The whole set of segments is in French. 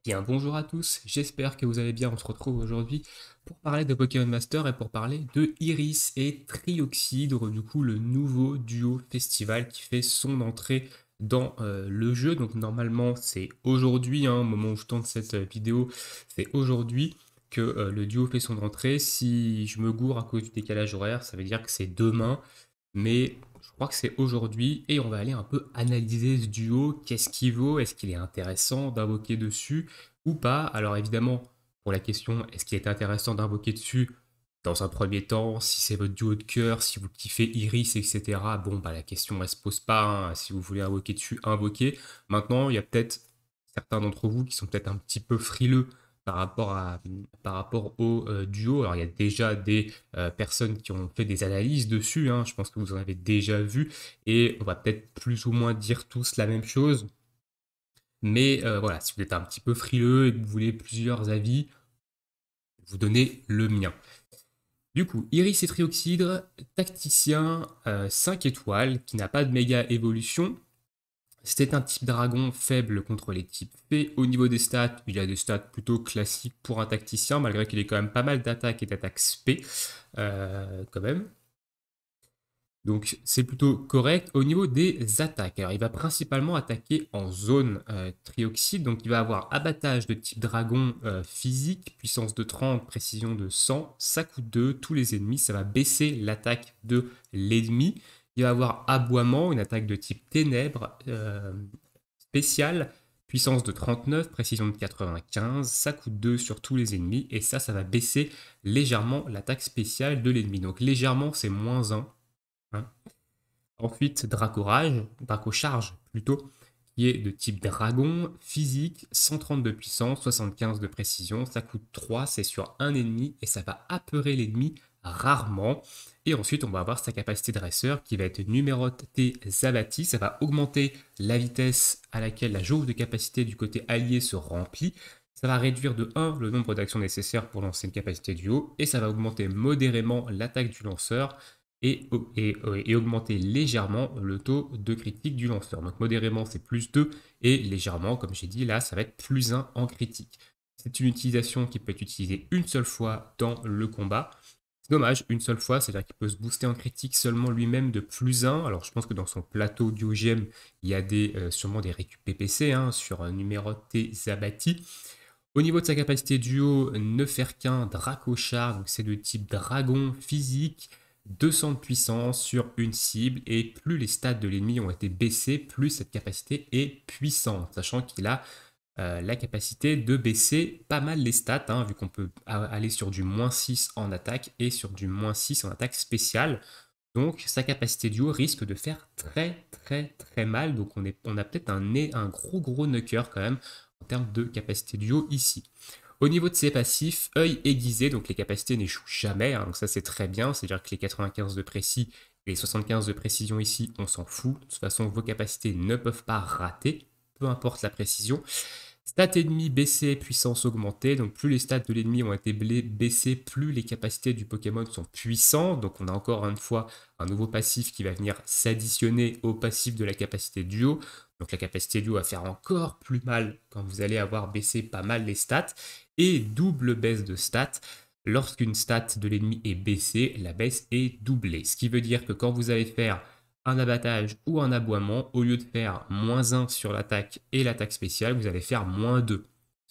Bien, bonjour à tous, j'espère que vous allez bien. On se retrouve aujourd'hui pour parler de Pokémon Master et pour parler de Iris et Trioxydre, du coup le nouveau duo festival qui fait son entrée dans le jeu. Donc normalement c'est aujourd'hui, au moment où je tourne cette vidéo, c'est aujourd'hui que le duo fait son entrée. Si je me gourre à cause du décalage horaire, ça veut dire que c'est demain, mais je crois que c'est aujourd'hui et on va aller un peu analyser ce duo. Qu'est-ce qu'il vaut? Est-ce qu'il est intéressant d'invoquer dessus ou pas? Alors évidemment, pour la question, est-ce qu'il est intéressant d'invoquer dessus? Dans un premier temps, si c'est votre duo de cœur, si vous kiffez Iris, etc., bon, bah, la question, elle se pose pas, hein. Si vous voulez invoquer dessus, invoquez. Maintenant, il y a peut-être certains d'entre vous qui sont peut-être un petit peu frileux par rapport, par rapport au duo. Alors, il y a déjà des personnes qui ont fait des analyses dessus, hein. Je pense que vous en avez déjà vu, et on va peut-être plus ou moins dire tous la même chose. Mais voilà, si vous êtes un petit peu frileux et que vous voulez plusieurs avis, vous donnez le mien. Du coup, Iris et Trioxydre, tacticien 5 étoiles, qui n'a pas de méga évolution. C'est un type dragon faible contre les types fées. Au niveau des stats, il a des stats plutôt classiques pour un tacticien, malgré qu'il ait quand même pas mal d'attaques et d'attaques spé, quand même. Donc c'est plutôt correct. Au niveau des attaques, alors il va principalement attaquer en zone trioxyde, donc il va avoir abattage de type dragon physique, puissance de 30, précision de 100, ça coûte 2, tous les ennemis, ça va baisser l'attaque de l'ennemi. Il va avoir aboiement, une attaque de type ténèbres spéciale, puissance de 39, précision de 95, ça coûte 2 sur tous les ennemis, et ça va baisser légèrement l'attaque spéciale de l'ennemi. Donc légèrement c'est moins 1. Hein. Ensuite, Dracocharge plutôt, qui est de type dragon, physique, 130 de puissance, 75 de précision, ça coûte 3, c'est sur un ennemi et ça va apeurer l'ennemi rarement. Et ensuite, on va avoir sa capacité dresseur qui va être numérotée Zabati, ça va augmenter la vitesse à laquelle la jauge de capacité du côté allié se remplit. Ça va réduire de 1 le nombre d'actions nécessaires pour lancer une capacité du haut et ça va augmenter modérément l'attaque du lanceur et augmenter légèrement le taux de critique du lanceur. Donc modérément c'est plus 2 et légèrement, comme j'ai dit, là ça va être plus 1 en critique. C'est une utilisation qui peut être utilisée une seule fois dans le combat. C'est dommage, une seule fois, c'est-à-dire qu'il peut se booster en critique seulement lui-même de plus 1. Alors je pense que dans son plateau d'IOGM, il y a sûrement des récup PPC sur numéroté Zabati. Au niveau de sa capacité duo, ne faire qu'un Dracochard, donc c'est de type dragon physique, 200 de puissance sur une cible, et plus les stats de l'ennemi ont été baissés, plus cette capacité est puissante, sachant qu'il a la capacité de baisser pas mal les stats, vu qu'on peut aller sur du -6 en attaque et sur du -6 en attaque spéciale. Donc sa capacité duo risque de faire très très très mal. Donc on a peut-être un gros knocker quand même en termes de capacité duo ici. Au niveau de ses passifs, œil aiguisé, donc les capacités n'échouent jamais, donc ça c'est très bien, c'est-à-dire que les 95 de précis et les 75 de précision ici, on s'en fout. De toute façon, vos capacités ne peuvent pas rater, peu importe la précision. Stats ennemis baissés, puissance augmentée. Donc plus les stats de l'ennemi ont été baissés, plus les capacités du Pokémon sont puissantes. Donc on a encore une fois un nouveau passif qui va venir s'additionner au passif de la capacité duo. Donc la capacité duo va faire encore plus mal quand vous allez avoir baissé pas mal les stats. Et double baisse de stats. Lorsqu'une stat de l'ennemi est baissée, la baisse est doublée. Ce qui veut dire que quand vous allez faire un abattage ou un aboiement, au lieu de faire -1 sur l'attaque et l'attaque spéciale, vous allez faire -2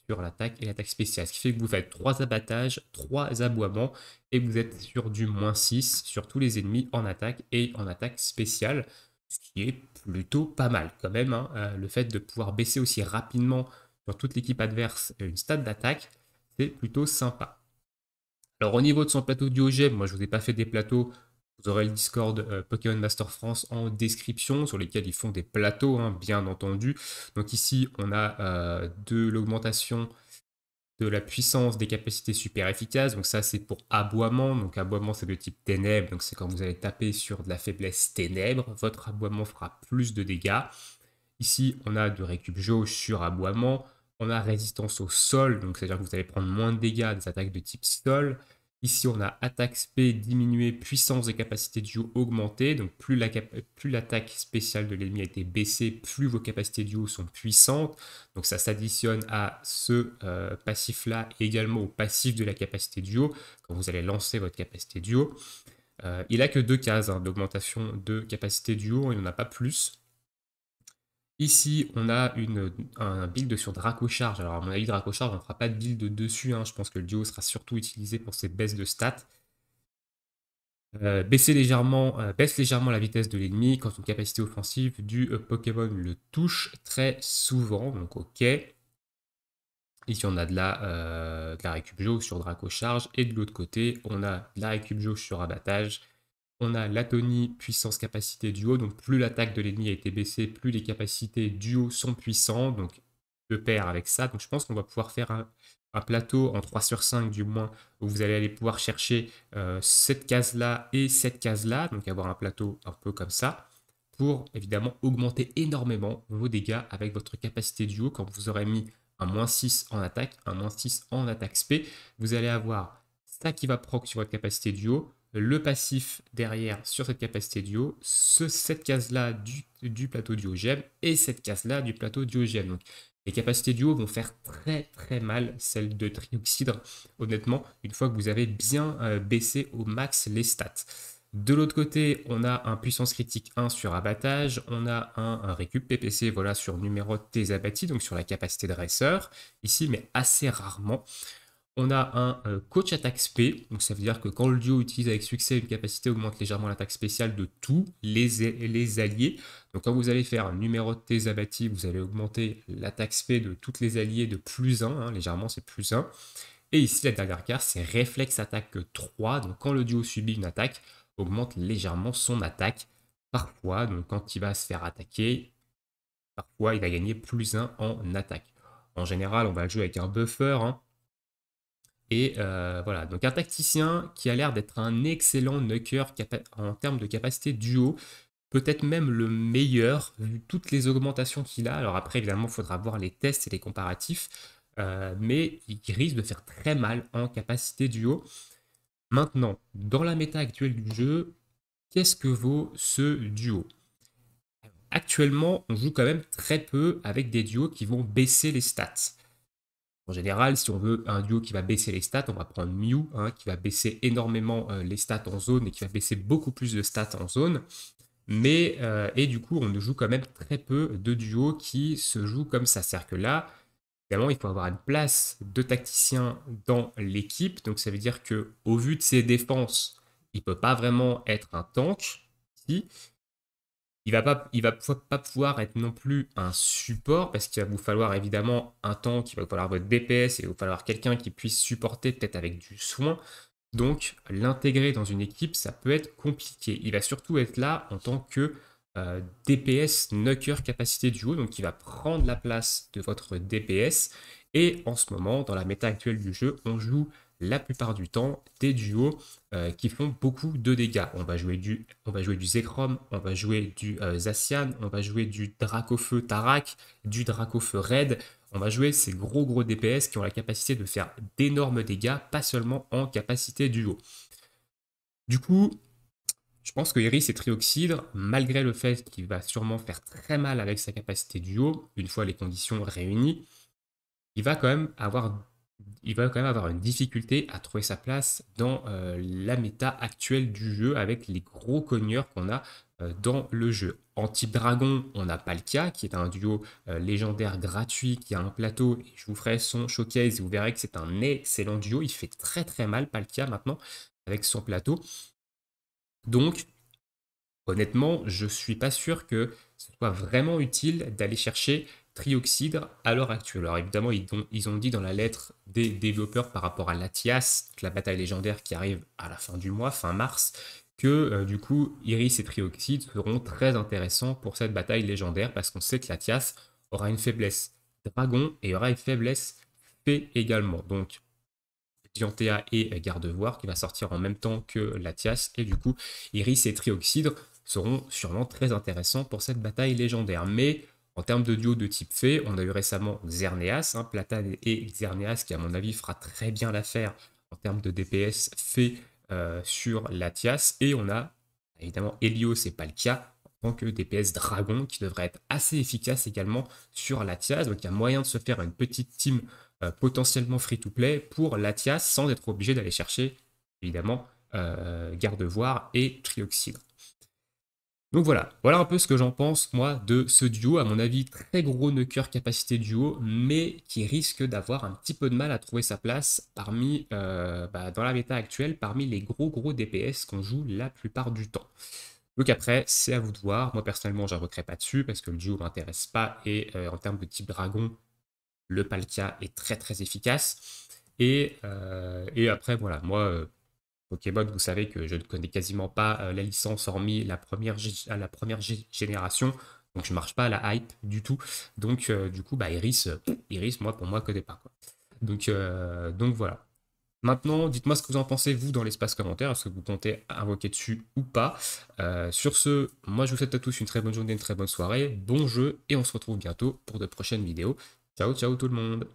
sur l'attaque et l'attaque spéciale. Ce qui fait que vous faites 3 abattages, 3 aboiements, et vous êtes sur du -6 sur tous les ennemis en attaque et en attaque spéciale, ce qui est plutôt pas mal quand même. Le fait de pouvoir baisser aussi rapidement sur toute l'équipe adverse une stat d'attaque, c'est plutôt sympa. Alors au niveau de son plateau Diogène, moi je vous ai pas fait des plateaux, vous aurez le Discord Pokémon Master France en description sur lesquels ils font des plateaux, bien entendu. Donc ici on a de l'augmentation de la puissance des capacités super efficaces. Donc ça c'est pour aboiement. Donc aboiement c'est de type ténèbres. Donc c'est quand vous allez taper sur de la faiblesse ténèbres. Votre aboiement fera plus de dégâts. Ici on a de récup jauge sur aboiement. On a résistance au sol. Donc c'est-à-dire que vous allez prendre moins de dégâts des attaques de type sol. Ici, on a attaque spé diminuée, puissance et capacité de duo augmentée. Donc, plus l'attaque spéciale de l'ennemi a été baissée, plus vos capacités de duo sont puissantes. Donc, ça s'additionne à ce passif-là et également au passif de la capacité de duo quand vous allez lancer votre capacité de duo. Il n'a que 2 cases d'augmentation de capacité de duo, il n'y en a pas plus. Ici, on a un build sur Dracocharge. Alors, à mon avis, Dracocharge, on ne fera pas de build dessus. Je pense que le duo sera surtout utilisé pour ses baisses de stats. Baisse légèrement la vitesse de l'ennemi quand une capacité offensive du Pokémon le touche très souvent. Donc, ok. Ici, on a de la récup jauge sur Dracocharge. Et de l'autre côté, on a de la récup jauge sur Abattage. On a l'atonie puissance capacité duo, donc plus l'attaque de l'ennemi a été baissée, plus les capacités duo sont puissantes, donc de pair avec ça. Donc je pense qu'on va pouvoir faire un plateau en 3 sur 5 du moins, où vous allez aller pouvoir chercher cette case-là et cette case-là, donc avoir un plateau un peu comme ça, pour évidemment augmenter énormément vos dégâts avec votre capacité duo. Quand vous aurez mis un -6 en attaque, un -6 en attaque spé, vous allez avoir ça qui va proc sur votre capacité duo, le passif derrière sur cette capacité duo, cette case-là du plateau duogème et cette case-là du plateau duogème. Donc, les capacités duo vont faire très très mal celles de Trioxydre, honnêtement, une fois que vous avez bien baissé au max les stats. De l'autre côté, on a un puissance critique 1 sur abattage, on a un récup PPC voilà, sur numéro tes abattis, donc sur la capacité de dresseur, ici, mais assez rarement. On a un coach attaque spé, donc ça veut dire que quand le duo utilise avec succès une capacité, augmente légèrement l'attaque spéciale de tous les alliés. Donc quand vous allez faire un numéro de tes abattis, vous allez augmenter l'attaque spé de tous les alliés de +1, légèrement c'est +1. Et ici la dernière carte c'est réflexe attaque 3, donc quand le duo subit une attaque, augmente légèrement son attaque. Parfois, donc quand il va se faire attaquer, parfois il va gagner +1 en attaque. En général, on va jouer avec un buffer, Et voilà, donc un tacticien qui a l'air d'être un excellent knocker en termes de capacité duo, peut-être même le meilleur, vu toutes les augmentations qu'il a. Alors après, évidemment, il faudra voir les tests et les comparatifs, mais il risque de faire très mal en capacité duo. Maintenant, dans la méta actuelle du jeu, qu'est-ce que vaut ce duo? Actuellement, on joue quand même très peu avec des duos qui vont baisser les stats. En général, si on veut un duo qui va baisser les stats, on va prendre Mew, qui va baisser énormément les stats en zone et qui va baisser beaucoup plus de stats en zone. Mais, et du coup, on ne joue quand même très peu de duos qui se jouent comme ça. C'est-à-dire que là, évidemment, il faut avoir une place de tacticien dans l'équipe. Donc ça veut dire que au vu de ses défenses, il ne peut pas vraiment être un tank. Si. Il va pas pouvoir être non plus un support parce qu'il va vous falloir évidemment un tank, il va vous falloir votre DPS, il va vous falloir quelqu'un qui puisse supporter peut-être avec du soin. Donc l'intégrer dans une équipe, ça peut être compliqué. Il va surtout être là en tant que DPS knocker capacité duo, donc il va prendre la place de votre DPS. Et en ce moment, dans la méta actuelle du jeu, on joue la plupart du temps des duos qui font beaucoup de dégâts. On va jouer du Zekrom, on va jouer du Zacian, on va jouer du Dracofeu Tarak, du Dracofeu Red. On va jouer ces gros DPS qui ont la capacité de faire d'énormes dégâts, pas seulement en capacité duo. Du coup, je pense que Iris et Trioxydre, malgré le fait qu'il va sûrement faire très mal avec sa capacité duo, une fois les conditions réunies, il va quand même avoir une difficulté à trouver sa place dans la méta actuelle du jeu avec les gros cogneurs qu'on a dans le jeu. En type dragon, on a Palkia qui est un duo légendaire gratuit qui a un plateau. Et je vous ferai son showcase et vous verrez que c'est un excellent duo. Il fait très très mal Palkia maintenant avec son plateau. Donc honnêtement, je ne suis pas sûr que ce soit vraiment utile d'aller chercher Trioxydre à l'heure actuelle. Alors évidemment, ils ont dit dans la lettre des développeurs par rapport à Latias, la bataille légendaire qui arrive à la fin du mois, fin mars, que du coup, Iris et Trioxydre seront très intéressants pour cette bataille légendaire parce qu'on sait que Latias aura une faiblesse dragon et aura une faiblesse fée également. Donc, Dianthea et Gardevoir qui va sortir en même temps que Latias et du coup, Iris et Trioxydre seront sûrement très intéressants pour cette bataille légendaire. Mais en termes de duo de type fée, on a eu récemment Xerneas, Platane et Xerneas, qui à mon avis fera très bien l'affaire en termes de DPS fait sur Latias. Et on a évidemment Helios et Palkia en tant que DPS dragon qui devrait être assez efficace également sur Latias. Donc il y a moyen de se faire une petite team potentiellement free-to-play pour Latias sans être obligé d'aller chercher évidemment Gardevoir et Trioxydre. Donc voilà un peu ce que j'en pense moi de ce duo, à mon avis très gros knocker capacité duo, mais qui risque d'avoir un petit peu de mal à trouver sa place parmi, dans la méta actuelle, parmi les gros DPS qu'on joue la plupart du temps. Donc après, c'est à vous de voir. Moi personnellement, je n'invoquerai pas dessus parce que le duo m'intéresse pas et en termes de type dragon, le Palkia est très efficace. Et après, voilà, moi, Pokémon, vous savez que je ne connais quasiment pas la licence hormis la première génération. Donc je ne marche pas à la hype du tout. Donc du coup, Iris, moi, pour moi, connaît pas, quoi. Donc voilà. Maintenant, dites-moi ce que vous en pensez, vous, dans l'espace commentaire. Est-ce que vous comptez invoquer dessus ou pas? Sur ce, moi, je vous souhaite à tous une très bonne journée, une très bonne soirée. Bon jeu, et on se retrouve bientôt pour de prochaines vidéos. Ciao tout le monde!